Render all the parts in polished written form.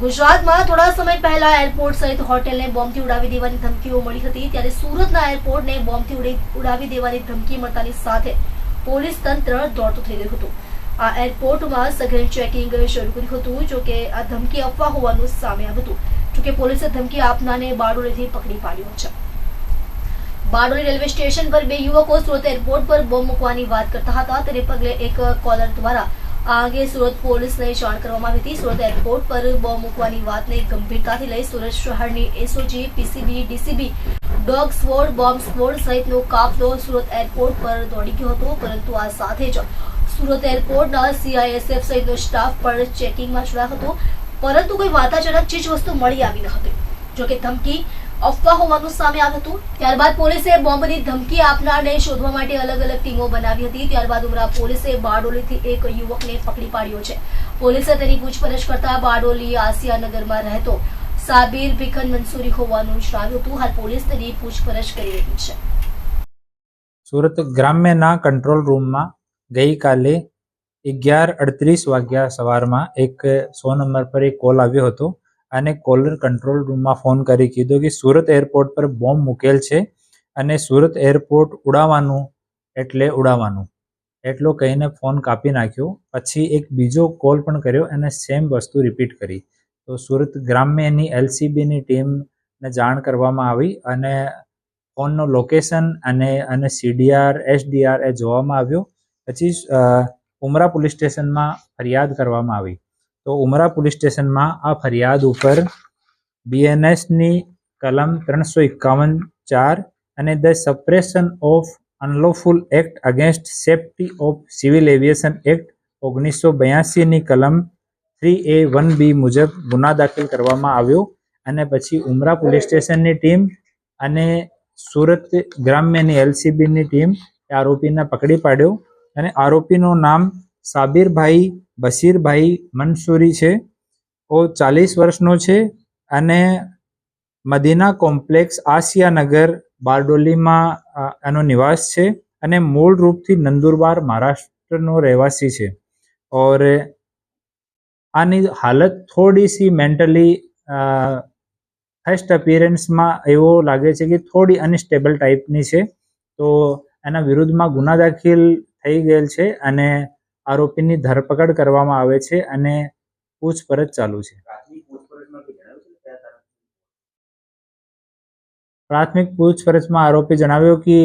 ગુજરાતમાં થોડા સમય પહેલા એરપોર્ટ સહિત હોટેલને બોમ્બથી ઉડાવી દેવાની ધમકીઓ મળી હતી, ત્યારે સુરતના એરપોર્ટને બોમ્બથી ઉડાવી દેવાની ધમકી મળતાની સાથે પોલીસ તંત્ર દોડતું થઈ ગયું હતું. આ એરપોર્ટમાં સઘન ચેકિંગ શરૂ કર્યું હતું. જોકે આ ધમકી અફવા હોવાનું સામે આવ્યું હતું. જોકે પોલીસે ધમકી આપનારને બારડોલીથી પકડી પાડ્યો છે. બારડોલી રેલવે સ્ટેશન પર બે યુવકો સુરત એરપોર્ટ પર બોમ્બ મૂકવાની વાત કરતા હતા. તેને પગલે એક કોલર દ્વારા આ અંગે સુરત પોલીસને જાણ કરવામાં આવી હતી. સુરત એરપોર્ટ પર બોમ્બ મૂકવાની વાતને ગંભીરતાથી લઈ સુરત શહેરની SOG, PCB, DCB, dog squad, bomb squad સહિતનો કાફલો સુરત એરપોર્ટ પર દોડી ગયો હતો. પરંતુ આ સાથે જ સુરત એરપોર્ટના સીઆઈએસએફ સહિતનો સ્ટાફ પણ ચેકિંગમાં જોડાયો હતો. પરંતુ કોઈ વાતાજનક ચીજ વસ્તુ મળી આવી ન હતી. જોકે ધમકી અફવા હોવાનું સામે આવ્યું હતું. ત્યારબાદ પોલીસે બોમ્બની ધમકી આપનારને શોધવા માટે અલગ અલગ ટીમો બનાવી હતી. ત્યારબાદ ઉમરા પોલીસે બારડોલીથી એક યુવકને પકડી પાડ્યો છે. પોલીસે તેની પૂછપરછ કરતા બારડોલી આસિયાનગરમાં રહેતો સાબિર ભીખન મંસૂરી હોવાનું જણાવ્યું હતું. હાલ પોલીસ તેની પૂછપરછ કરી રહી છે. સુરત ગ્રામ્યના કંટ્રોલ રૂમમાં ગઈકાલે 11:38 વાગ્યા સવારમાં એક 100 નંબર પર એક કોલ આવ્યો હતો અને કોલર કંટ્રોલ રૂમમાં ફોન કરી કીધું કે સુરત એરપોર્ટ પર બોમ્બ મૂકેલ છે અને સુરત એરપોર્ટ ઉડાવવાનું એટલે ઉડાવવાનું એટલો કહીને ફોન કાપી નાખ્યો. પછી એક બીજો કોલ પણ કર્યો અને સેમ વસ્તુ રિપીટ કરી. તો સુરત ગ્રામ્યની એલસીબીની ટીમને જાણ કરવામાં આવી અને ફોનનો લોકેશન અને સીડીઆર એસડીઆર એ જોવામાં આવ્યો. પછી ઉમરા પોલીસ સ્ટેશનમાં ફરિયાદ કરવામાં આવી. તો ઉમરા પોલીસ સ્ટેશનમાં આ ફરિયાદ ઉપર બીએનએસની કલમ 351(4) અને the suppression of unlawful act against safety of civil aviation act 1982ની કલમ 3A(1)(b) મુજબ ગુના દાખલ કરવામાં આવ્યો. અને પછી ઉમરા પોલીસ સ્ટેશનની ટીમ અને સુરત ગ્રામ્યની એલસીબીની ટીમ આરોપીને પકડી પાડ્યો અને આરોપીનું નામ સાબિરભાઈ બશીરભાઈ મંસૂરી છે. ઓ 40 વર્ષનો છે અને મદીના કોમ્પ્લેક્સ આસિયાનગર બારડોલીમાં એનો નિવાસ છે અને મૂળ રૂપથી નંદુરબાર મહારાષ્ટ્રનો રહેવાસી છે. ઓર આની હાલત થોડી સી મેન્ટલી ફર્સ્ટ અપિયરન્સમાં એવો લાગે છે કે થોડી અનસ્ટેબલ ટાઈપની છે. તો એના વિરુદ્ધમાં ગુના દાખલ થઈ ગયેલ છે અને આરોપીની ધરપકડ કરવામાં આવે છે અને પૂછપરછ ચાલુ છે. प्राथमिक पूछपरछ में आरोपी जણાવ્યો कि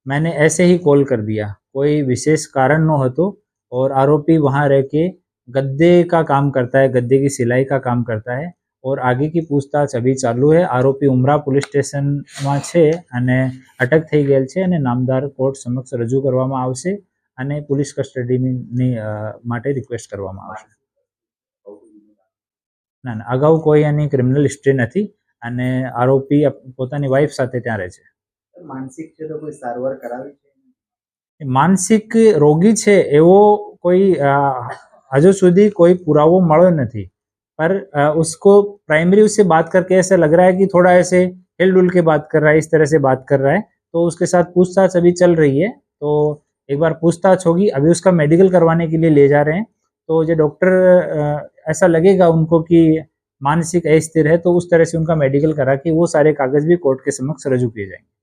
मैंने ऐसे ही कॉल कर दिया, कोई विशेष कारण न हो तो। और आरोपी वहाँ रह के गद्दे का काम करता है, गद्दे की सिलाई का काम करता है और आगे की पूछताछ अभी चालू है। आरोपी उमरा पुलिस स्टेशन में छे અને અટક થઈ ગયેલ છે અને નામદાર કોર્ટ સમક્ષ રજૂ કરવામાં આવશે અને પોલીસ કસ્ટડીની માટે રિક્વેસ્ટ કરવામાં આવશે. ના ના, અગાઉ કોઈ એની ક્રિમિનલ હિસ્ટ્રી નથી અને આરોપી પોતાની વાઇફ સાથે ત્યાં રહે છે. માનસિક છે તો કોઈ સારવાર કરાવી છે? માનસિક રોગી છે એવો કોઈ હજુ સુધી कोई पुरावो મળ્યો નથી. पर उसको प्राइमरी उससे बात करके ऐसा लग रहा है कि थोड़ा ऐसे हिल डुल के बात कर रहा है, इस तरह से बात कर रहा है. तो उसके साथ पूछताछ अभी चल रही है. तो एक बार पूछताछ होगी. अभी उसका मेडिकल करवाने के लिए ले जा रहे हैं. तो जो डॉक्टर ऐसा लगेगा उनको कि मानसिक अस्थिर है तो उस तरह से उनका मेडिकल करा के वो सारे कागज भी कोर्ट के समक्ष रजू किए जाएंगे.